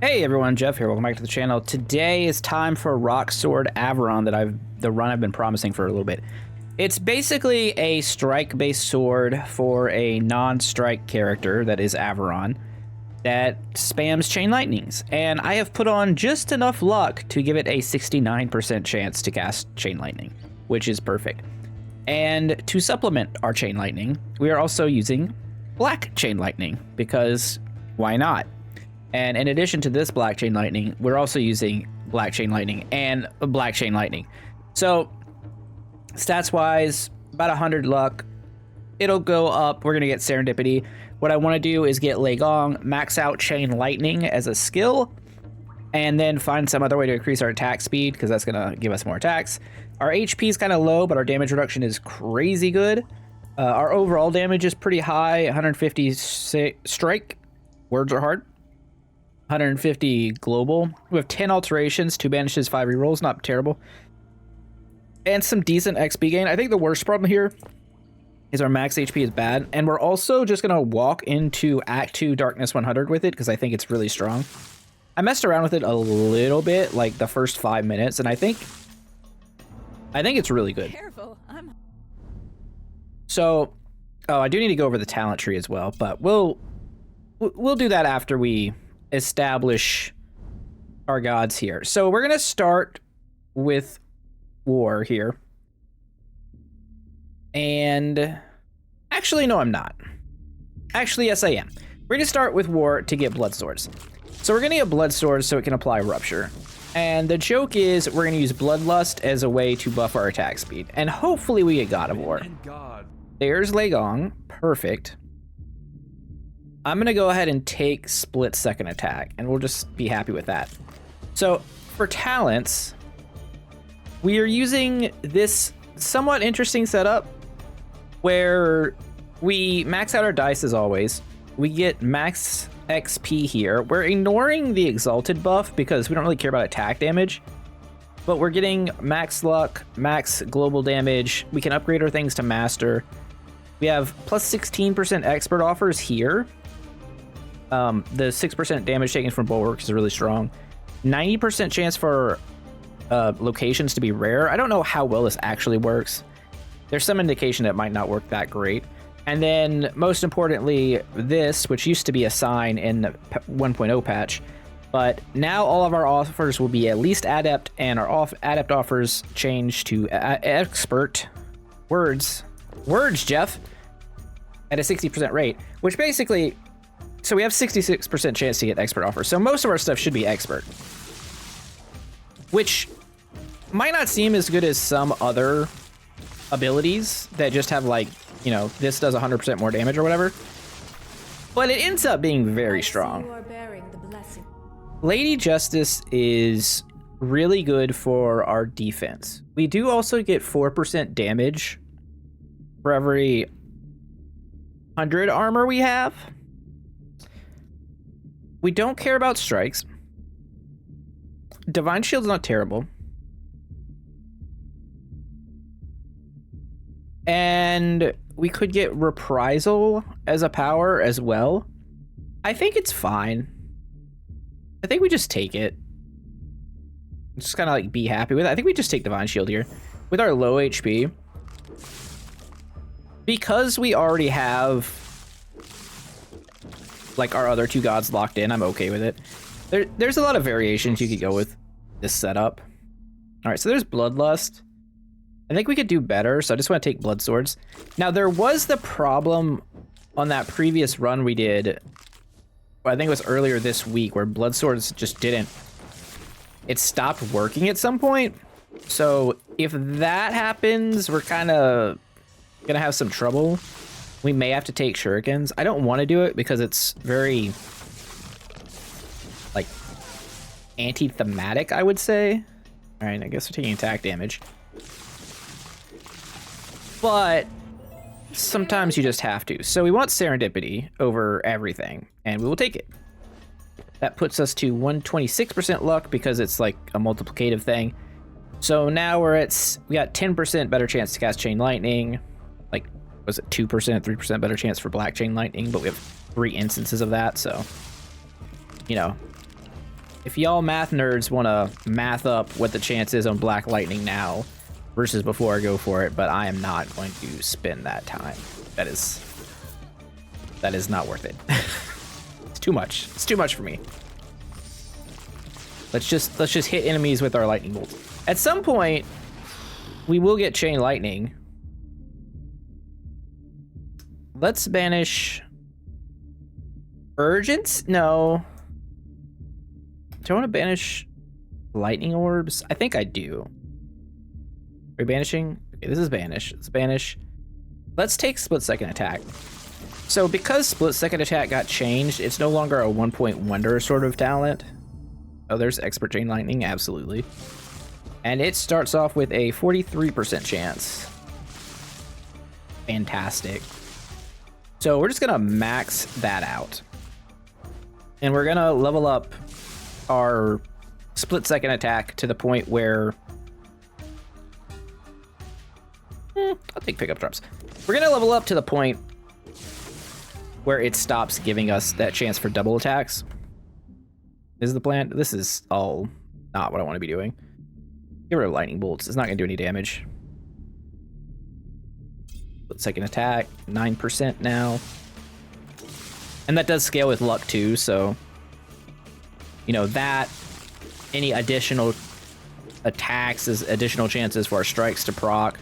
Hey everyone, Jeff here. Welcome back to the channel. Today is time for Rock Sword Avoron the run I've been promising for a little bit. It's basically a strike-based sword for a non-strike character that is Avoron that spams chain lightnings, and I have put on just enough luck to give it a 69% chance to cast chain lightning, which is perfect. And to supplement our chain lightning, we are also using black chain lightning because why not? And in addition to this black chain lightning, we're also using black chain lightning and black chain lightning. So stats wise, about 100 luck. It'll go up. We're going to get serendipity. What I want to do is get Legong, max out chain lightning as a skill, and then find some other way to increase our attack speed because that's going to give us more attacks. Our HP is kind of low, but our damage reduction is crazy good. Our overall damage is pretty high, 150 strike. Words are hard. 150 global. We have 10 alterations, 2 banishes, 5 rerolls, not terrible. And some decent XP gain. I think the worst problem here is our max HP is bad. And we're also just going to walk into Act 2 Darkness 100 with it because I think it's really strong. I messed around with it a little bit, like the first 5 minutes, and I think it's really good. Careful, So, I do need to go over the talent tree as well, but we'll do that after we establish our gods here. So we're gonna start with war here, and actually no, I'm not. Actually, yes, I am. We're gonna start with war to get blood swords. So we're gonna get blood swords so it can apply rupture, and the joke is we're gonna use bloodlust as a way to buff our attack speed, and hopefully we get God of War. There's Legong, perfect. I'm going to go ahead and take split second attack, and we'll just be happy with that. So for talents, we are using this somewhat interesting setup where we max out our dice as always. We get max XP here. We're ignoring the exalted buff because we don't really care about attack damage, but we're getting max luck, max global damage. We can upgrade our things to master. We have plus 16% expert offers here. The 6% damage taken from bulwarks is really strong. 90% chance for locations to be rare. I don't know how well this actually works. There's some indication that it might not work that great. And then most importantly, this, which used to be a sign in the 1.0 patch, but now all of our offers will be at least adept, and our adept offers change to expert. Words, Jeff, at a 60% rate, which basically, so we have 66% chance to get expert offers. So most of our stuff should be expert, which might not seem as good as some other abilities that just have, like, you know, this does 100% more damage or whatever, but it ends up being very strong. Lady Justice is really good for our defense. We do also get 4% damage for every 100 armor we have. We don't care about strikes. Divine Shield's not terrible. And we could get Reprisal as a power as well. I think it's fine. I think we just take it. Just kind of like be happy with it. I think we just take Divine Shield here. With our low HP. Because we already have like our other two gods locked in, I'm okay with it. There's a lot of variations you could go with this setup. All right, so there's Bloodlust. I think we could do better, so I just want to take Blood Swords. Now, there was the problem on that previous run we did, I think it was earlier this week, where Blood Swords just didn't, it stopped working at some point. So if that happens, we're kind of gonna have some trouble. We may have to take shurikens. I don't want to do it because it's very, like, anti-thematic, I would say. All right, I guess we're taking attack damage. But sometimes you just have to. So we want serendipity over everything, and we will take it. That puts us to 126% luck because it's like a multiplicative thing. So now we got 10% better chance to cast Chain Lightning. Like, was it 2%, 3% better chance for Black Chain Lightning, but we have 3 instances of that, so, you know, if y'all math nerds want to math up what the chance is on Black Lightning now versus before, go for it, but I am not going to spend that time. That is not worth it. It's too much. It's too much for me. Let's just hit enemies with our lightning bolts. At some point, we will get chain lightning. Let's banish urgence? No. Do I want to banish lightning orbs? I think I do. Are we banishing? Okay, this is banish. Let's banish. Let's take split second attack. So because split second attack got changed, it's no longer a 1-point wonder sort of talent. Oh, there's expert chain lightning, absolutely. And it starts off with a 43% chance. Fantastic. So we're just gonna max that out. And we're gonna level up our split second attack to the point where I'll take pickup drops. We're gonna level up to the point where it stops giving us that chance for double attacks. This is the plan. This is all not what I want to be doing. Get rid of lightning bolts. It's not gonna do any damage. Split second attack, 9% now. And that does scale with luck too, so you know that any additional attacks is additional chances for our strikes to proc.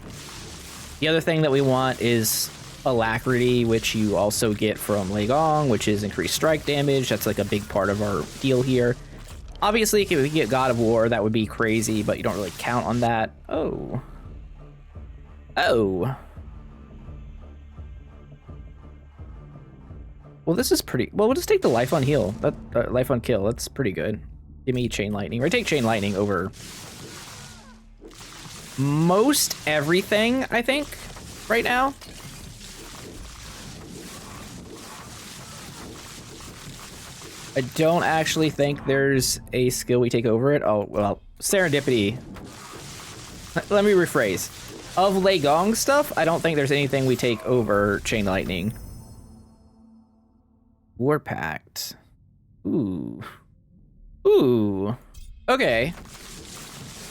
The other thing that we want is alacrity, which you also get from Legong, which is increased strike damage. That's like a big part of our deal here. Obviously, if we get God of War, that would be crazy, but you don't really count on that. Oh. Oh. Well, this is pretty... Well, we'll just take the life on heal. Life on kill. That's pretty good. Give me chain lightning. Or take chain lightning over most everything, I think, right now. I don't actually think there's a skill we take over it. Oh, well, serendipity. Let me rephrase. Of Legong stuff, I don't think there's anything we take over chain lightning. War Pact. Ooh. Ooh. Okay.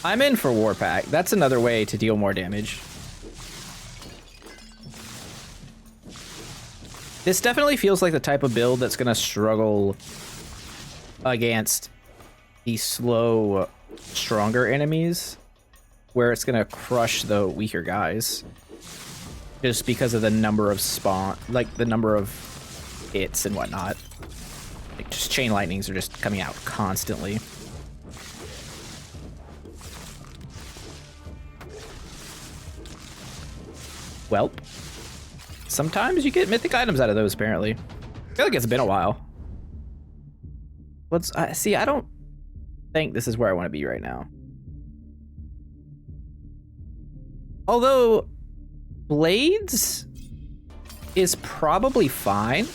I'm in for War Pact. That's another way to deal more damage. This definitely feels like the type of build that's gonna struggle against the slow, stronger enemies, where it's gonna crush the weaker guys. Just because of the number of the number of hits and whatnot. Like, just chain lightnings are just coming out constantly. Welp. Sometimes you get mythic items out of those, apparently. I feel like it's been a while. See, I don't think this is where I want to be right now. Although, Blades is probably fine.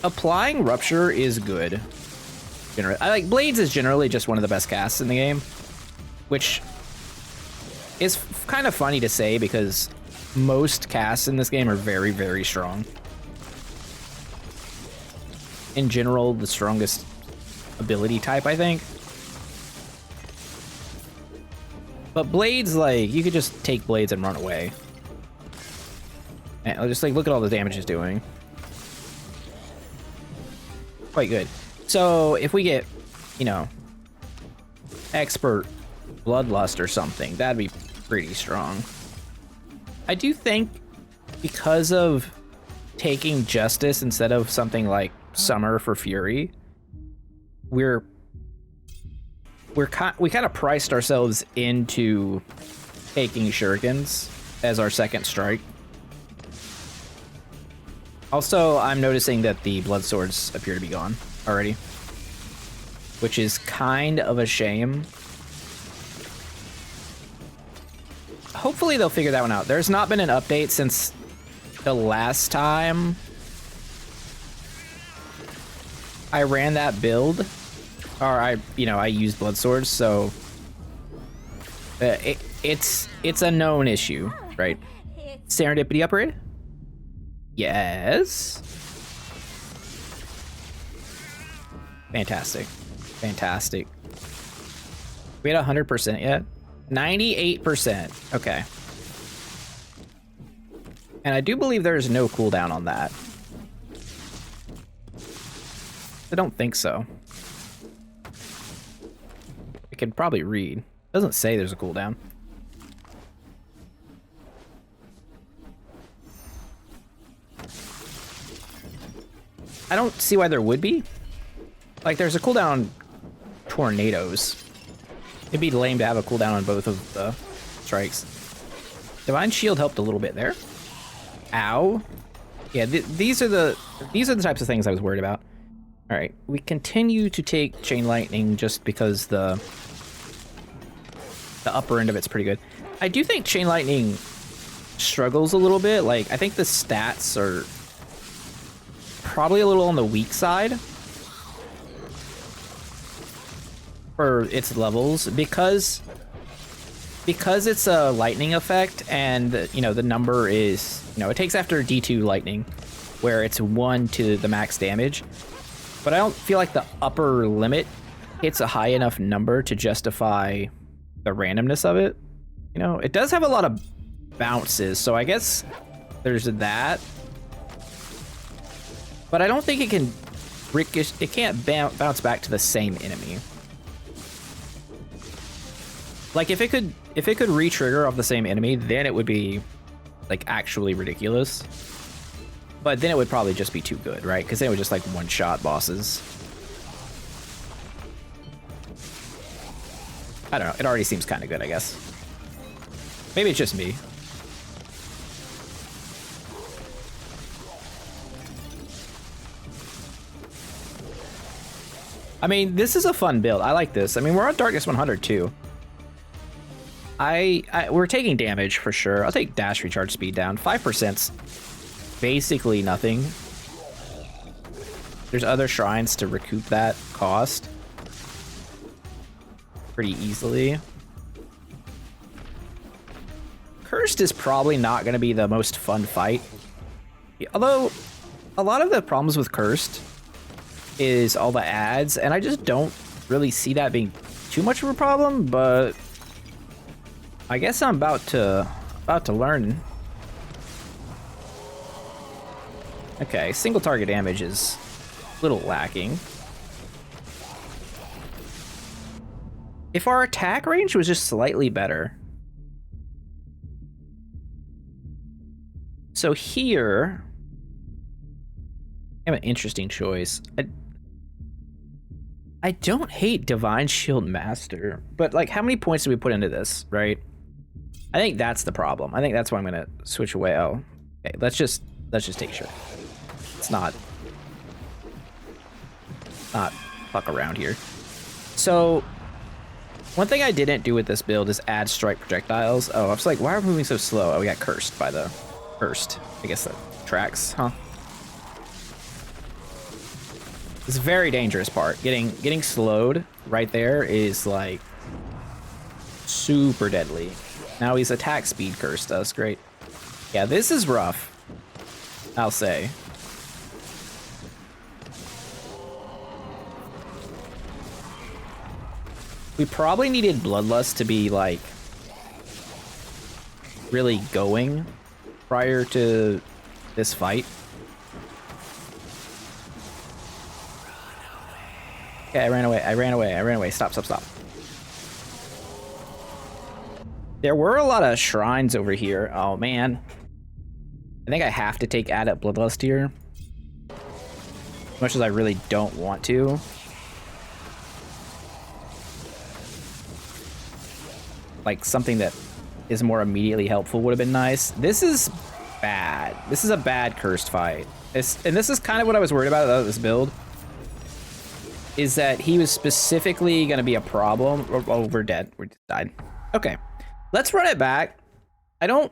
Applying Rupture is good. I like Blades is generally just one of the best casts in the game, which is kind of funny to say because most casts in this game are very, very strong. In general, the strongest ability type, I think. But Blades, like, you could just take Blades and run away. And just, like, look at all the damage it's doing. Quite good. So, if we get, you know, Expert Bloodlust or something, that'd be pretty strong. I do think because of taking Justice instead of something like Summer for Fury, we kind of priced ourselves into taking Shurikens as our second strike. Also, I'm noticing that the blood swords appear to be gone already, which is kind of a shame. Hopefully they'll figure that one out. There's not been an update since the last time I ran that build, or I used blood swords, so it's a known issue, right? Serendipity upgrade? Yes. Fantastic. Fantastic. We had 100% yet? 98%. Okay. And I do believe there is no cooldown on that. I don't think so. I could probably read. It doesn't say there's a cooldown. I don't see why there would be. Like, there's a cooldown on tornadoes. It'd be lame to have a cooldown on both of the strikes. Divine Shield helped a little bit there. Ow. Yeah, these are the types of things I was worried about. All right, we continue to take Chain Lightning just because the upper end of it's pretty good. I do think Chain Lightning struggles a little bit. Like, I think the stats are probably a little on the weak side for its levels because it's a lightning effect, and you know the number is, you know, it takes after D2 lightning where it's 1 to the max damage, but I don't feel like the upper limit hits a high enough number to justify the randomness of it. You know, it does have a lot of bounces, so I guess there's that, but I don't think it can it can't bounce back to the same enemy. Like, if it could re-trigger off the same enemy, then it would be, like, actually ridiculous. But then it would probably just be too good, right? Because then it would just, like, one-shot bosses. I don't know. It already seems kind of good, I guess. Maybe it's just me. I mean, this is a fun build. I like this. I mean, we're on Darkness 100, too. We're taking damage for sure. I'll take dash recharge speed down. 5%'s basically nothing. There's other shrines to recoup that cost pretty easily. Cursed is probably not going to be the most fun fight. Although, a lot of the problems with Cursed is all the ads, and I just don't really see that being too much of a problem, but I guess I'm about to learn. Okay, single target damage is a little lacking. If our attack range was just slightly better. So here, I have an interesting choice. I don't hate Divine Shield Master, but like, how many points do we put into this, right? I think that's the problem. I think that's why I'm gonna switch away. Oh, okay. Let's just take a shot. It's not fuck around here. So one thing I didn't do with this build is add strike projectiles. Oh, I was like, why are we moving so slow? Oh, we got cursed by the first. I guess that tracks, huh? It's a very dangerous part. Getting slowed right there is like super deadly. Now he's attack speed cursed us. Great. Yeah, this is rough, I'll say. We probably needed Bloodlust to be like really going prior to this fight. Okay, I ran away. Stop. There were a lot of shrines over here. Oh, man. I think I have to take Adept Bloodlust here. As much as I really don't want to. Like, something that is more immediately helpful would have been nice. This is bad. This is a bad cursed fight. And this is kind of what I was worried about this build. Is that he was specifically going to be a problem. Oh, we're dead. We just died. Okay. Let's run it back. I don't...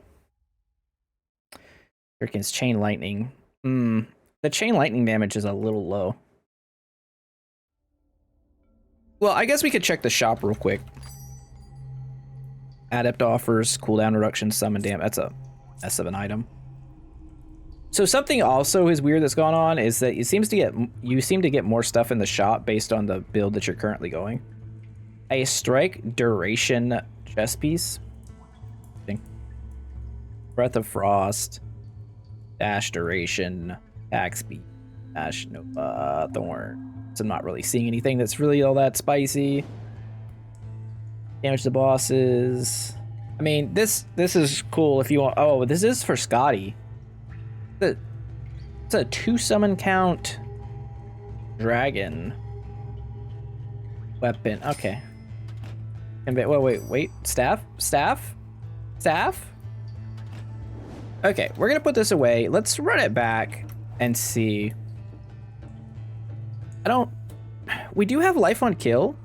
Freaking Chain Lightning. The Chain Lightning damage is a little low. Well, I guess we could check the shop real quick. Adept offers cooldown reduction, summon damage. That's a mess of an item. So something also is weird that's gone on is that you seem to get more stuff in the shop based on the build that you're currently going. A strike duration chest piece. Breath of Frost. Dash duration. Attack speed. Dash Nova Thorn. So I'm not really seeing anything that's really all that spicy. Damage the bosses. I mean, this is cool if you want. Oh, this is for Scotty. It's a 2 summon count dragon weapon. Okay. And wait. Staff. Okay, we're gonna put this away. Let's run it back and see. We do have life on kill.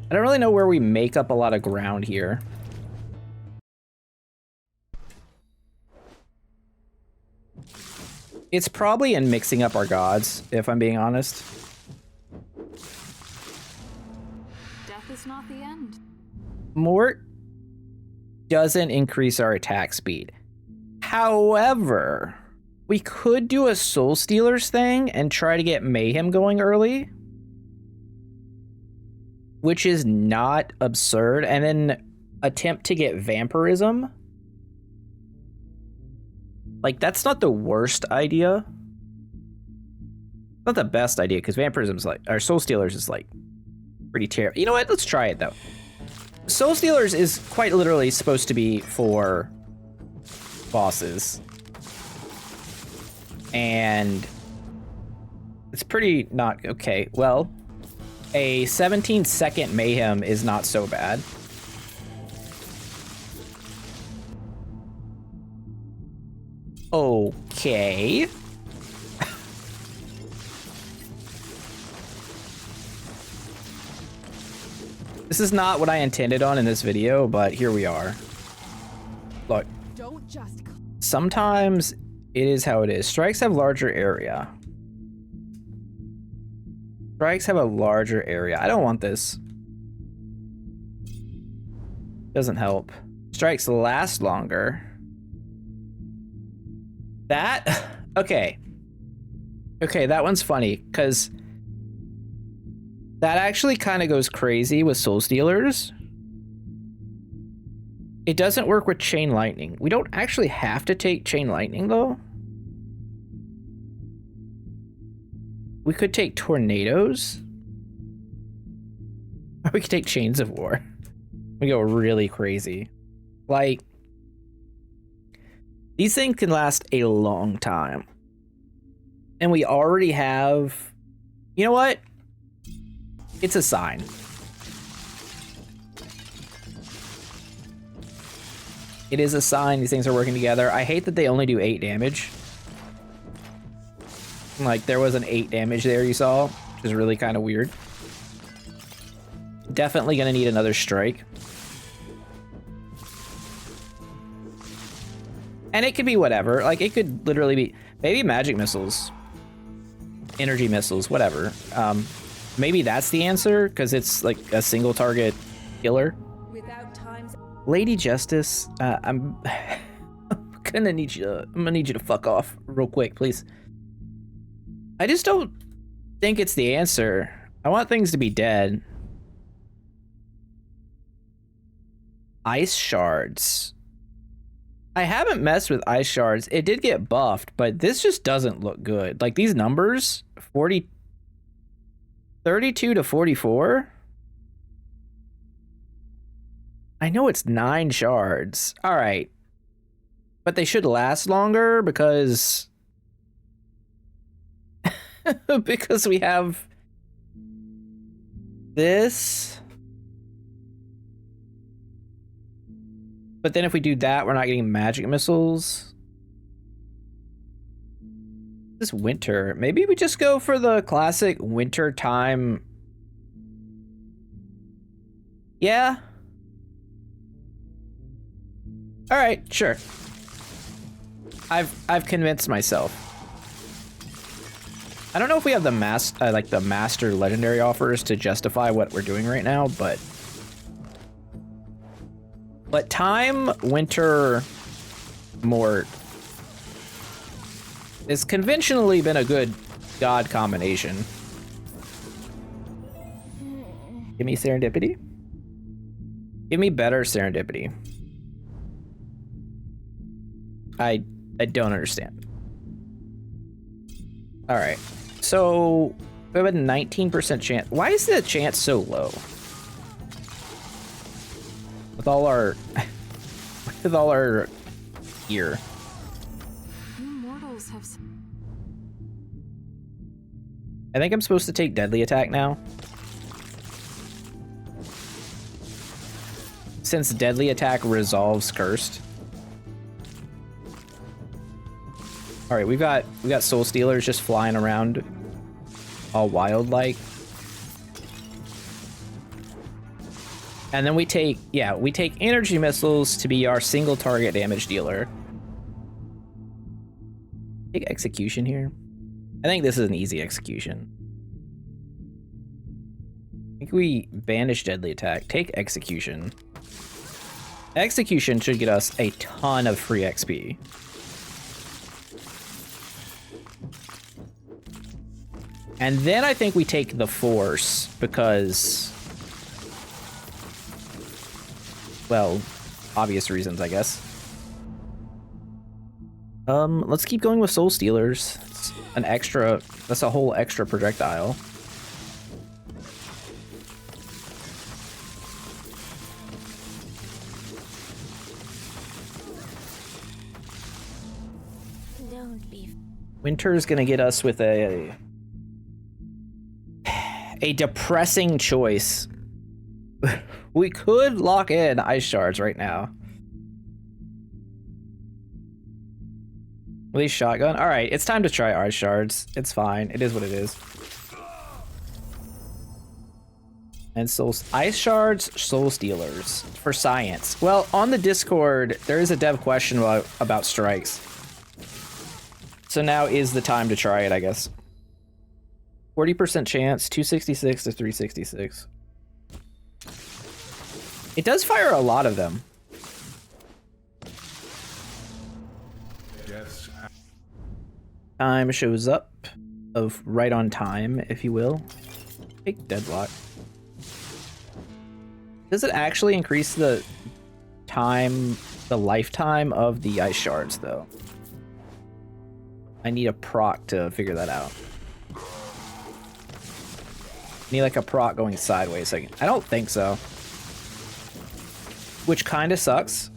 I don't really know where we make up a lot of ground here. It's probably in mixing up our gods, if I'm being honest. Death is not the end. Mort doesn't increase our attack speed. However, we could do a Soul Stealers thing and try to get Mayhem going early, which is not absurd, and then attempt to get Vampirism. Like, that's not the worst idea. Not the best idea, because Vampirism's like, or Soul Stealers is like pretty terrible. You know what? Let's try it though. Soul Stealers is quite literally supposed to be for bosses. And it's pretty not okay. Well, a 17-second Mayhem is not so bad. Okay. This is not what I intended on in this video, but here we are. Look. Don't just... Sometimes it is how it is. Strikes have larger area. Strikes have a larger area. I don't want this. Doesn't help. Strikes last longer. That? Okay. Okay, that one's funny, because that actually kind of goes crazy with Soul Stealers. It doesn't work with Chain Lightning. We don't actually have to take Chain Lightning, though. We could take Tornadoes. Or we could take Chains of War. We go really crazy. Like, these things can last a long time. And we already have... You know what? It's a sign. It is a sign these things are working together. I hate that they only do 8 damage. Like, there was an 8 damage there you saw, which is really kind of weird. Definitely gonna need another strike. And it could be whatever. Like, it could literally be... Maybe magic missiles. Energy missiles, whatever. Maybe that's the answer, because it's like a single target killer. Without times... Lady Justice, I'm gonna need you to fuck off real quick, please. I just don't think it's the answer. I want things to be dead. Ice shards. I haven't messed with ice shards. It did get buffed, but this just doesn't look good. Like, these numbers, 32 to 44. I know it's 9 shards. All right. But they should last longer because because we have this. But then if we do that, we're not getting magic missiles. This winter. Maybe we just go for the classic winter time. Yeah. All right, sure. I've convinced myself. I don't know if we have the master legendary offers to justify what we're doing right now, but But time, winter, mort has conventionally been a good god combination. Give me serendipity. Give me better serendipity. I don't understand. All right, so we have a 19% chance. Why is the chance so low? With all our gear. You mortals have. I think I'm supposed to take deadly attack now. Since deadly attack resolves cursed. All right, we've got soul stealers just flying around all wild like. And then we take energy missiles to be our single target damage dealer. Take execution here. I think this is an easy execution. I think we banish deadly attack. Take execution. Execution should get us a ton of free XP. And then I think we take the force because, well, obvious reasons, I guess. Let's keep going with soul stealers. It's an extra, that's a whole extra projectile. Winter is gonna get us with a depressing choice. We could lock in ice shards right now. Release shotgun. All right, it's time to try ice shards. It's fine. It is what it is. And ice shards, soul stealers for science. Well, on the Discord, there is a dev question about strikes. So now is the time to try it, I guess. 40% chance, 266 to 366. It does fire a lot of them. Yes. Time shows up of right on time, if you will. Take deadlock. Does it actually increase the time, the lifetime of the ice shards, though? I need a proc to figure that out. Need like a proc going sideways. I don't think so. Which kind of sucks.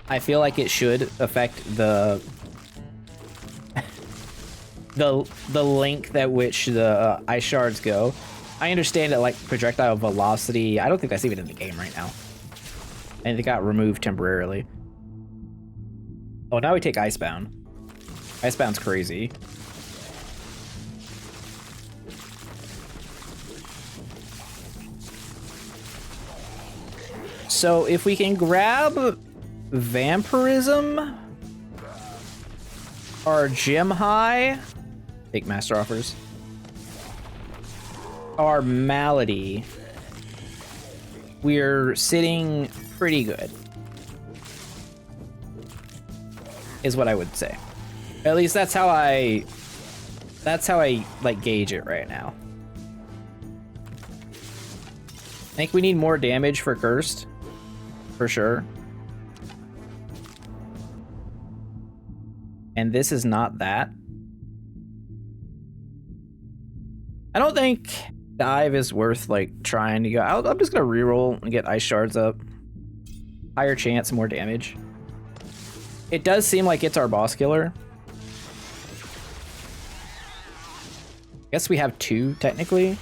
I feel like it should affect the the length at which the ice shards go. I understand that like projectile velocity. I don't think that's even in the game right now. And it got removed temporarily. Oh, now we take Icebound. Icebound's crazy. So if we can grab Vampirism or Gem High, take Master Offers, or Malady, we're sitting pretty good, is what I would say. At least that's how I like gauge it right now. I think we need more damage for Cursed, for sure. And this is not that. I don't think Dive is worth like trying to go. I'm just gonna reroll and get Ice Shards up. Higher chance, more damage. It does seem like it's our boss killer. I guess we have two technically.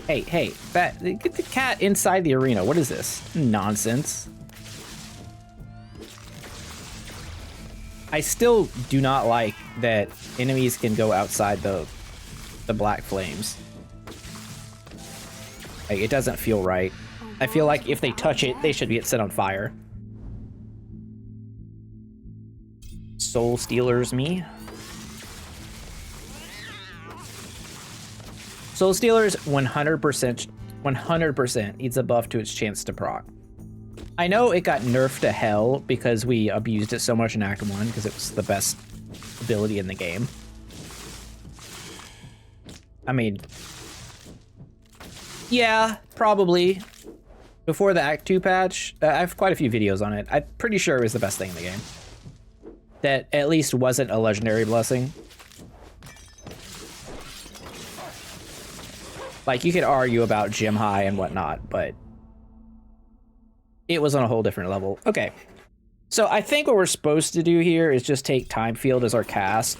Hey, get the cat inside the arena. What is this? Nonsense. I still do not like that enemies can go outside the black flames. Like, it doesn't feel right. I feel like if they touch it, they should get set on fire. Soul Stealers me. Soul Stealers 100% eats a buff to its chance to proc. I know it got nerfed to hell because we abused it so much in Act 1 because it was the best ability in the game. I mean, yeah, probably. Before the Act 2 patch, I have quite a few videos on it. I'm pretty sure it was the best thing in the game. That at least wasn't a legendary blessing. Like, you could argue about gym high and whatnot, but it was on a whole different level. Okay, so I think what we're supposed to do here is just take Time Field as our cast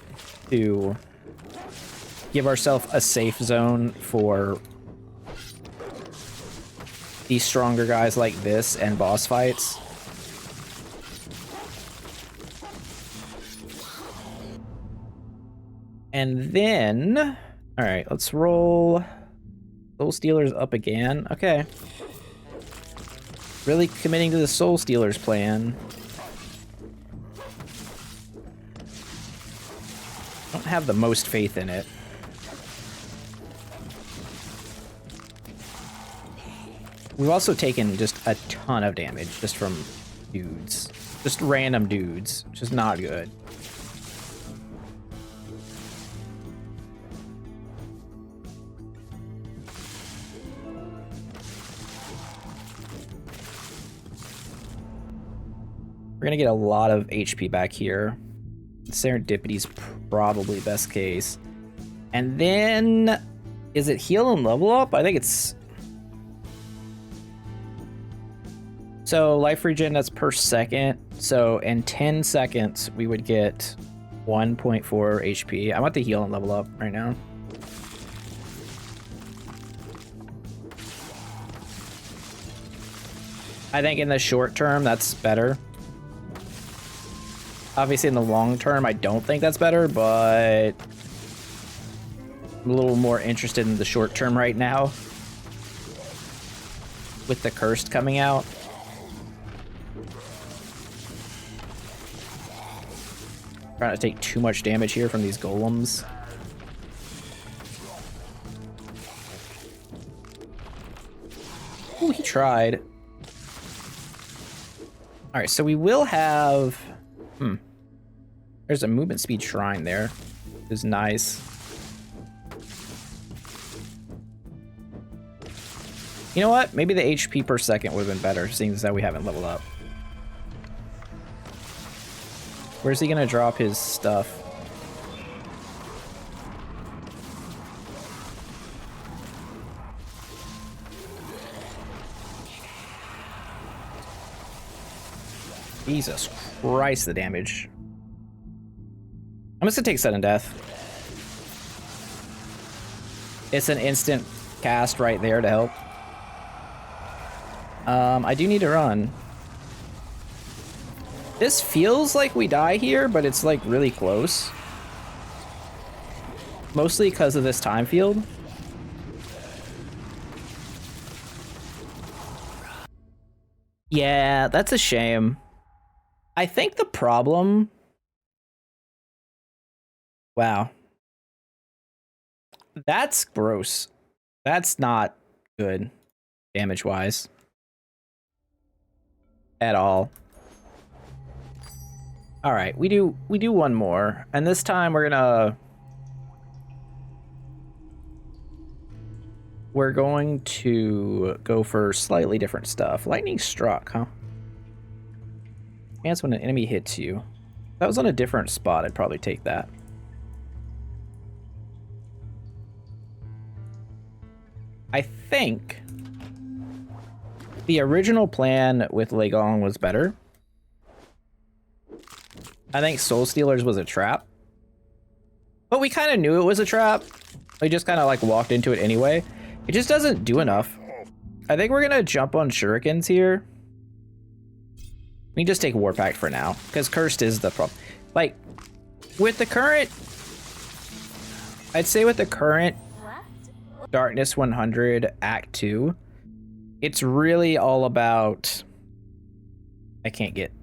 to give ourselves a safe zone for these stronger guys like this and boss fights. And then, all right, let's roll Soul Stealers up again. Okay. Really committing to the Soul Stealers plan. Don't have the most faith in it. We've also taken just a ton of damage just from dudes. Just random dudes, which is not good. We're gonna get a lot of HP back here. Serendipity's probably best case. And then, is it heal and level up? I think it's... So life regen, that's per second. So in 10 seconds, we would get 1.4 HP. I want the heal and level up right now. I think in the short term, that's better. Obviously in the long term, I don't think that's better, but I'm a little more interested in the short term right now. With the cursed coming out. Trying to take too much damage here from these golems. Ooh, he tried. Alright, so we will have... There's a movement speed shrine there. Which is nice. You know what? Maybe the HP per second would have been better, seeing as that we haven't leveled up. Where's he gonna drop his stuff? Jesus Christ, the damage. I'm just gonna take sudden death. It's an instant cast right there to help. I do need to run. This feels like we die here, but it's like really close. Mostly because of this time field. Yeah, that's a shame. I think the problem... Wow. That's gross. That's not good, damage-wise. At all. Alright, we do one more. And this time we're going to go for slightly different stuff. Lightning struck, huh? Chance when an enemy hits you. If that was on a different spot, I'd probably take that. I think the original plan with Legong was better. I think Soul Stealers was a trap. But we kind of knew it was a trap. We just kind of like walked into it anyway. It just doesn't do enough. I think we're gonna jump on shurikens here. We can just take Warpact for now, because Cursed is the problem. Like, with the current... I'd say with the current Darkness 100 Act 2, it's really all about... I can't get...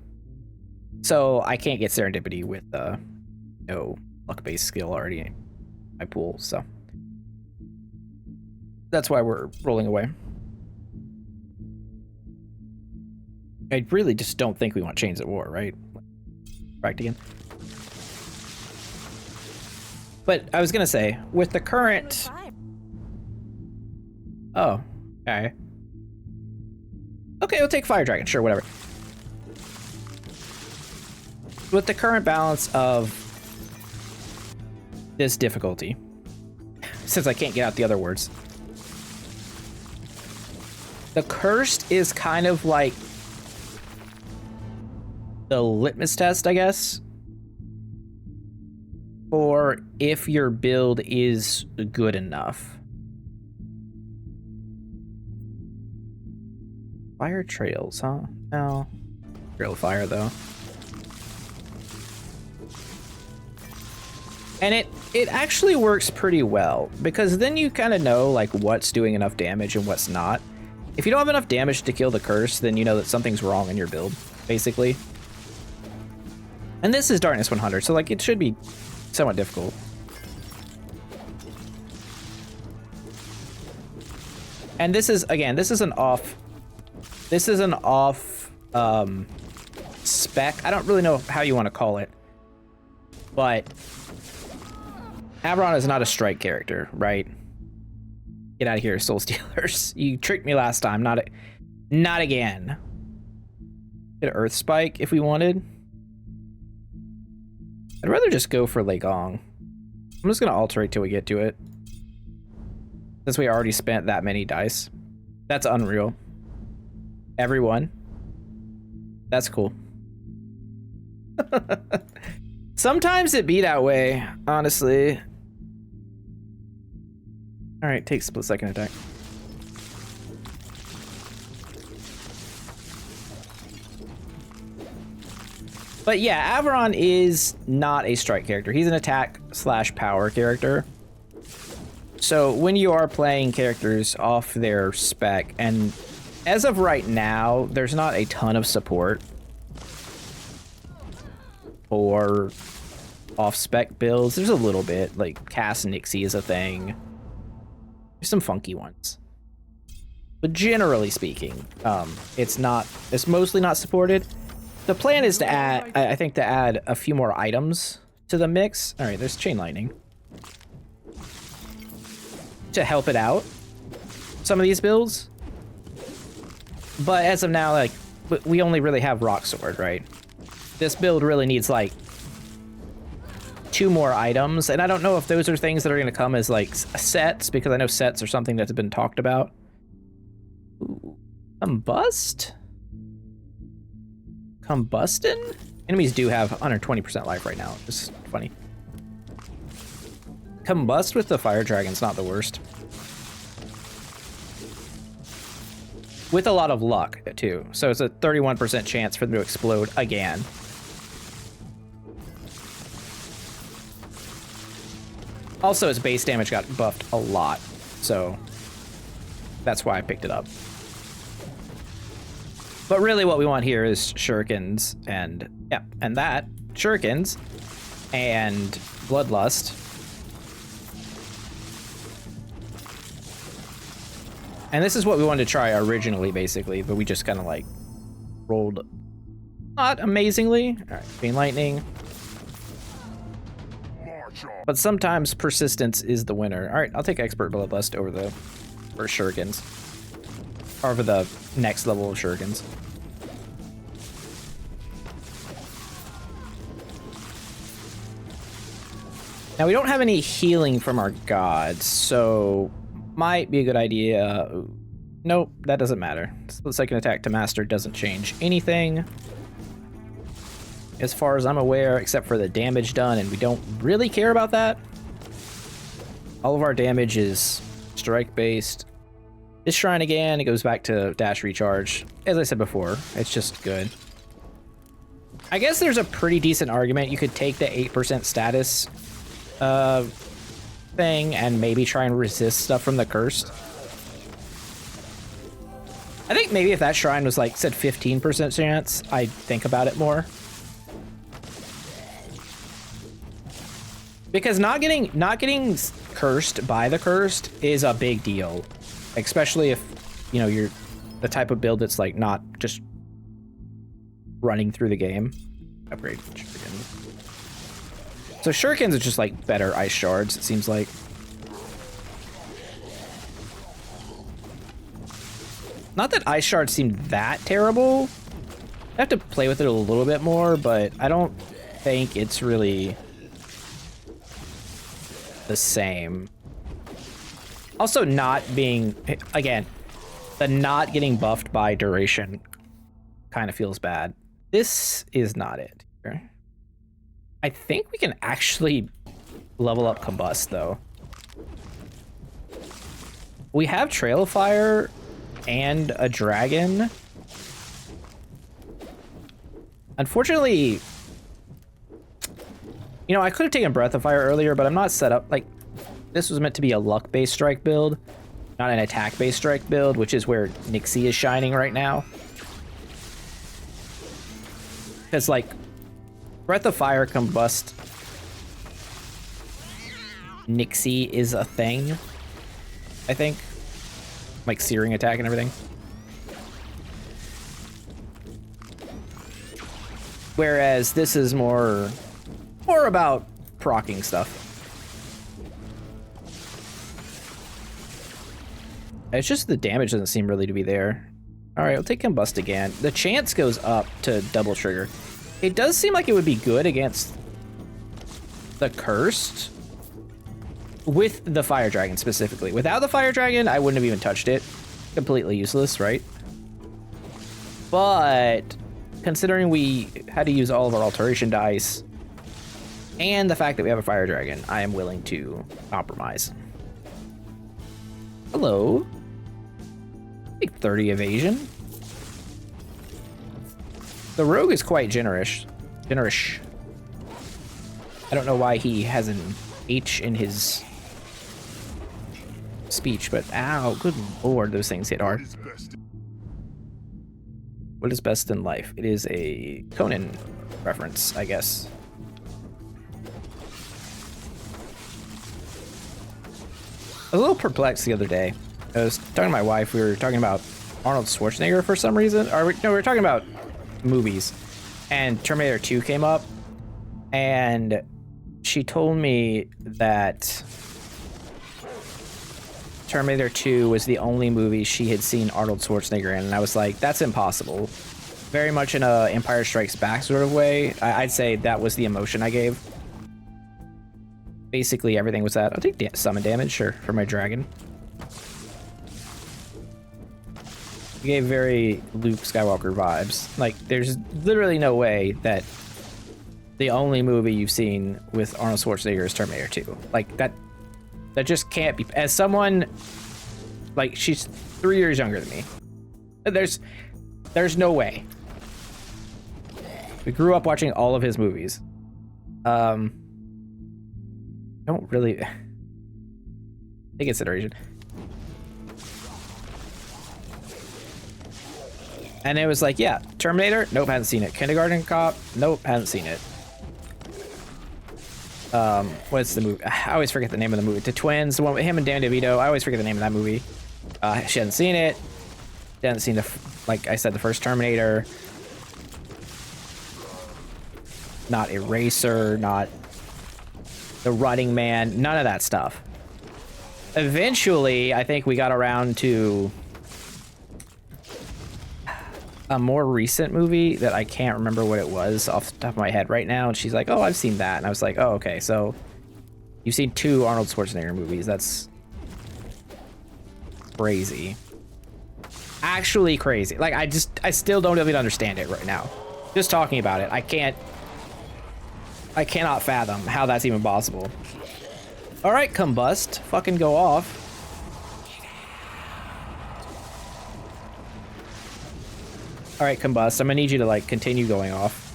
So I can't get serendipity with no luck-based skill already in my pool, so that's why we're rolling away. I really just don't think we want Chains at War, right? Back again. But I was gonna say, with the current... Oh, okay. Okay, we'll take Fire Dragon, sure, whatever. With the current balance of this difficulty, since I can't get out the other words, the Cursed is kind of like the litmus test, I guess, for if your build is good enough. Fire trails, huh? No. Trail of fire, though. And it actually works pretty well, because then you kind of know like what's doing enough damage and what's not. If you don't have enough damage to kill the curse, then you know that something's wrong in your build, basically. And this is Darkness 100, so like it should be somewhat difficult. And this is, again, this is an off spec. I don't really know how you want to call it, but Avoron is not a strike character, right? Get out of here, Soul Stealers. You tricked me last time, not again. Get an Earth Spike if we wanted. I'd rather just go for Lei Gong. I'm just gonna alterate till we get to it, since we already spent that many dice. That's unreal. Everyone. That's cool. Sometimes it be that way, honestly. All right, take split second attack. But yeah, Avoron is not a strike character. He's an attack / power character. So when you are playing characters off their spec, and as of right now, there's not a ton of support for off-spec builds. There's a little bit, like Cass Nixie is a thing. There's some funky ones. But generally speaking, it's mostly not supported. The plan is to add, I think, to add a few more items to the mix. All right, there's Chain Lightning to help it out, some of these builds. But as of now, like, we only really have Rock Sword, right? This build really needs, like, 2 more items, and I don't know if those are things that are going to come as, like, sets, because I know sets are something that's been talked about. Ooh, Combust? Combustin? Enemies do have 120% life right now. It's funny. Combust with the Fire Dragon's not the worst. With a lot of luck, too. So it's a 31% chance for them to explode again. Also, its base damage got buffed a lot, so that's why I picked it up. But really what we want here is shurikens and, yeah, and that, shurikens and bloodlust. And this is what we wanted to try originally, basically, but we just kind of like rolled not amazingly. All right, Chain Lightning. But sometimes persistence is the winner. All right, I'll take Expert Bloodlust over the first shurikens. Or over the next level of shurikens. Now, we don't have any healing from our gods, so might be a good idea. Nope, that doesn't matter. Split second attack to master doesn't change anything, as far as I'm aware, except for the damage done, and we don't really care about that. All of our damage is strike-based. This shrine again, it goes back to dash recharge. As I said before, it's just good. I guess there's a pretty decent argument. You could take the 8% status thing and maybe try and resist stuff from the cursed. I think maybe if that shrine was like, said 15% chance, I'd think about it more. Because not getting cursed by the cursed is a big deal, especially if, you know, you're the type of build that's like not just running through the game. Upgrade shurikens. So shurikens are just like better ice shards, it seems like. Not that ice shards seem that terrible. I have to play with it a little bit more, but I don't think it's really the same. Also, not being, again, the not getting buffed by duration kind of feels bad. This is not it here. I think we can actually level up Combust, though. We have Trail of Fire and a dragon. Unfortunately, you know, I could have taken Breath of Fire earlier, but I'm not set up. Like, this was meant to be a luck-based strike build, not an attack-based strike build, which is where Nixie is shining right now. Because, like, Breath of Fire, Combust, Nixie is a thing, I think. Like, Searing attack and everything. Whereas this is more about proccing stuff. It's just the damage doesn't seem really to be there. All right, we'll take Combust again. The chance goes up to double trigger. It does seem like it would be good against the Cursed with the Fire Dragon specifically. Without the Fire Dragon, I wouldn't have even touched it. Completely useless, right? But considering we had to use all of our alteration dice and the fact that we have a Fire Dragon, I am willing to compromise. Hello. Like 30 evasion. The rogue is quite generous. I don't know why he has an H in his speech, but ow, good lord, those things hit hard. What is best in life? It is a Conan reference, I guess. I was a little perplexed the other day. I was talking to my wife. We were talking about Arnold Schwarzenegger for some reason. No, we were talking about movies. And Terminator 2 came up. And she told me that Terminator 2 was the only movie she had seen Arnold Schwarzenegger in. And I was like, that's impossible. Very much in a Empire Strikes Back sort of way. I'd say that was the emotion I gave. Basically, everything was that. I'll take summon damage, sure, for my dragon. It gave very Luke Skywalker vibes. Like, there's literally no way that the only movie you've seen with Arnold Schwarzenegger is Terminator 2. Like, that just can't be. As someone, like, she's 3 years younger than me. There's no way. We grew up watching all of his movies. Don't really take consideration. And it was like, yeah, Terminator, nope, haven't seen it. Kindergarten Cop, nope, haven't seen it. What's the movie? I always forget the name of the movie. The Twins, the one with him and Dan DeVito. I always forget the name of that movie. She hadn't seen it. She hadn't seen like I said, the first Terminator. Not Eraser, not The Running Man, none of that stuff. Eventually, I think we got around to a more recent movie that I can't remember what it was off the top of my head right now. And she's like, oh, I've seen that. And I was like, oh, okay. So you've seen 2 Arnold Schwarzenegger movies. That's crazy. Actually crazy. Like, I still don't even understand it right now. Just talking about it. I cannot fathom how that's even possible. All right, Combust, fucking go off. All right, Combust, I'm gonna need you to like continue going off.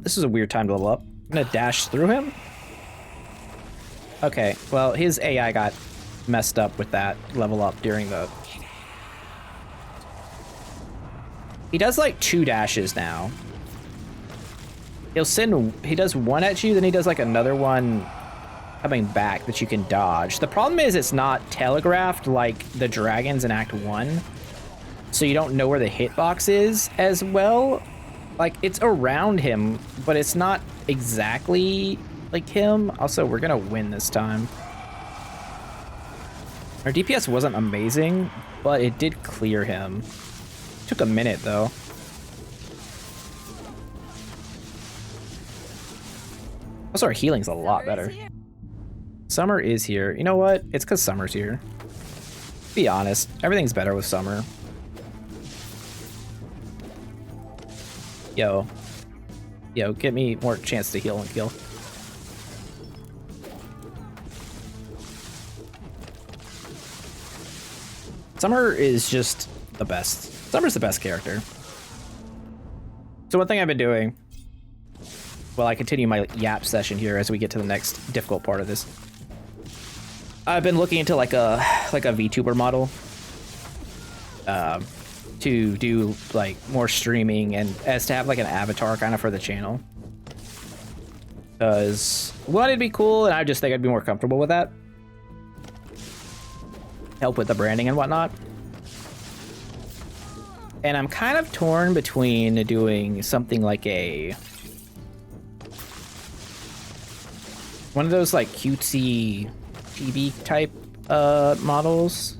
This is a weird time to level up. I'm gonna dash through him. Okay, well, his AI got messed up with that level up during the... He does like 2 dashes now. He does one at you, then he does like another one coming back that you can dodge. The problem is it's not telegraphed like the dragons in Act 1, so you don't know where the hitbox is as well. Like, it's around him, but it's not exactly like him. Also, we're gonna win this time. Our DPS wasn't amazing, but it did clear him. Took a minute, though. Also, our healing's a lot better. Summer is here. You know what? It's because Summer's here. Be honest, everything's better with Summer. Yo, get me more chance to heal and kill. Summer is just the best. Summer's the best character. So one thing I've been doing, while I continue my yap session here as we get to the next difficult part of this, I've been looking into like a VTuber model to do like more streaming and as to have like an avatar kind of for the channel. Because one, it'd be cool, and I just think I'd be more comfortable with that. Help with the branding and whatnot. And I'm kind of torn between doing something like one of those like cutesy chibi type models.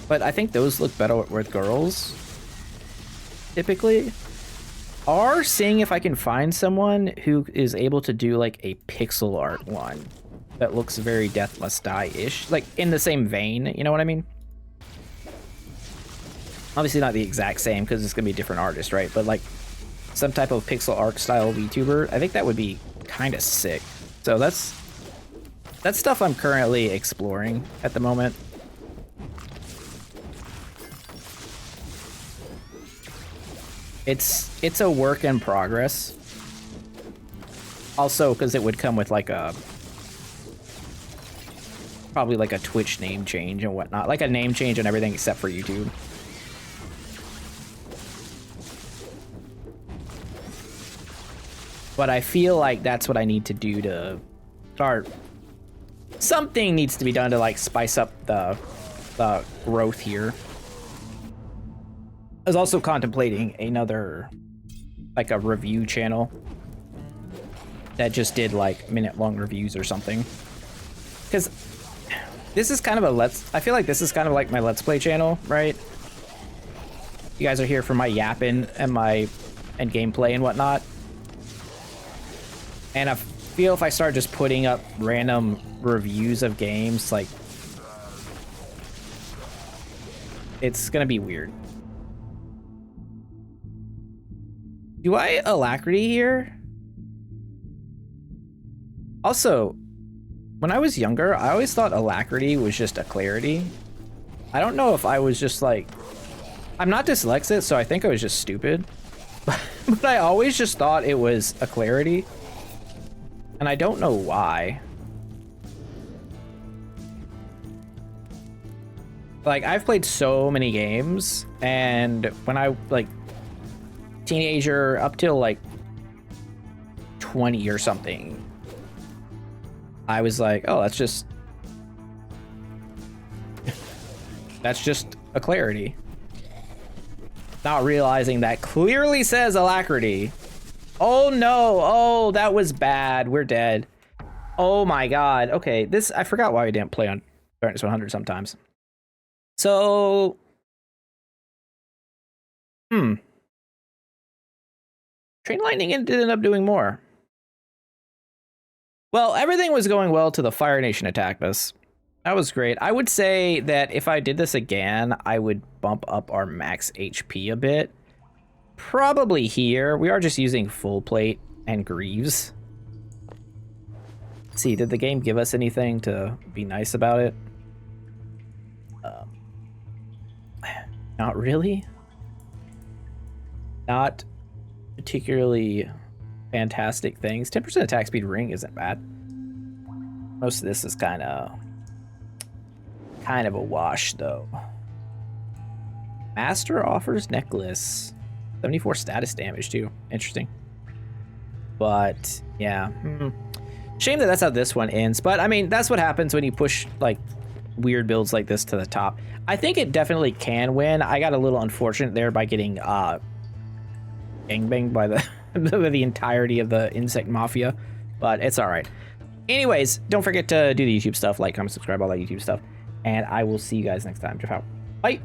But I think those look better with girls, typically. Or seeing if I can find someone who is able to do like a pixel art one that looks very Death Must Die-ish, like in the same vein, you know what I mean? Obviously not the exact same because it's gonna be a different artist, right? But like some type of pixel art style VTuber, I think that would be kind of sick. So that's stuff I'm currently exploring at the moment. It's a work in progress. Also, because it would come with like probably like a Twitch name change and whatnot, like a name change and everything except for YouTube. But I feel like that's what I need to do to start. Something needs to be done to like spice up the growth here. I was also contemplating another, like a review channel that just did like minute-long reviews or something. Because this is kind of I feel like this is kind of like my Let's Play channel, right? You guys are here for my yapping and and gameplay and whatnot. And I feel if I start just putting up random reviews of games, like, it's gonna be weird. Do I alacrity here? Also, when I was younger, I always thought alacrity was just a clarity. I don't know if I was just like... I'm not dyslexic, so I think I was just stupid. But I always just thought it was a clarity. And I don't know why. Like, I've played so many games, and when I, like, teenager up till, like, 20 or something, I was like, oh, that's just... that's just a clarity. Not realizing that clearly says alacrity. Oh no, oh, that was bad. We're dead. Oh my god. Okay, this, I forgot why we didn't play on Darkness 100 sometimes. So... Train Lightning did end up doing more. Well, everything was going well till the Fire Nation attacked us. That was great. I would say that if I did this again, I would bump up our max HP a bit. Probably here. We are just using Full Plate and Greaves. Let's see, did the game give us anything to be nice about it? Not really. Not particularly fantastic things. 10% attack speed ring isn't bad. Most of this is kind of kind of a wash, though. Master offers necklace. 74 status damage, too. Interesting. But, yeah. Shame that that's how this one ends. But, I mean, that's what happens when you push, like, weird builds like this to the top. I think it definitely can win. I got a little unfortunate there by getting gangbanged by the entirety of the insect mafia. But it's all right. Anyways, don't forget to do the YouTube stuff. Like, comment, subscribe, all that YouTube stuff. And I will see you guys next time. Ciao. Bye.